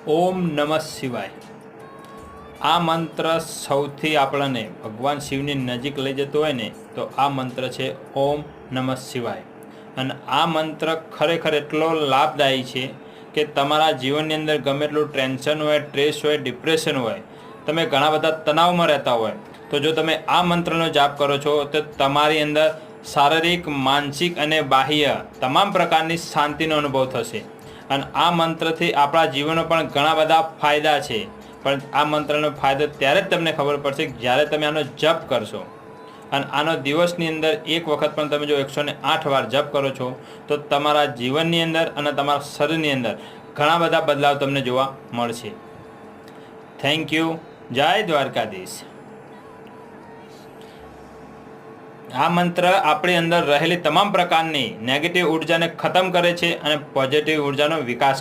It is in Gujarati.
ઓમ નમઃ શિવાય. આ મંત્ર સૌથી આપણને ભગવાન શિવની નજીક લઈ જતો હોય ને તો આ મંત્ર છે ઓમ નમઃ શિવાય. અને આ મંત્ર ખરેખર એટલો લાભદાયી છે કે તમારા જીવનની અંદર ગમે એટલું ટેન્શન હોય, સ્ટ્રેસ હોય, ડિપ્રેશન હોય, તમે ઘણા બધા તણાવમાં રહેતા હોય તો જો તમે આ મંત્રનો જાપ કરો છો તો તમારી અંદર શારીરિક, માનસિક અને બાહ્ય તમામ પ્રકારની શાંતિનો અનુભવ થશે. અને આ મંત્રથી આપણા જીવનમાં પણ ઘણા બધા ફાયદા છે. પણ આ મંત્રનો ફાયદો ત્યારે જ તમને ખબર પડશે જ્યારે તમે આનો જપ કરશો. અને આનો દિવસની અંદર એક વખત પણ તમે જો 108 વાર જપ કરો છો તો તમારા જીવનની અંદર અને તમારા શરીરની અંદર ઘણા બધા બદલાવ તમને જોવા મળશે. Thank you. જય દ્વારકાધીશ. આ મંત્ર આપણી અંદર રહેલી તમામ પ્રકારની નેગેટિવ ઉર્જાને ખતમ કરે છે અને પોઝિટિવ ઉર્જાનો વિકાસ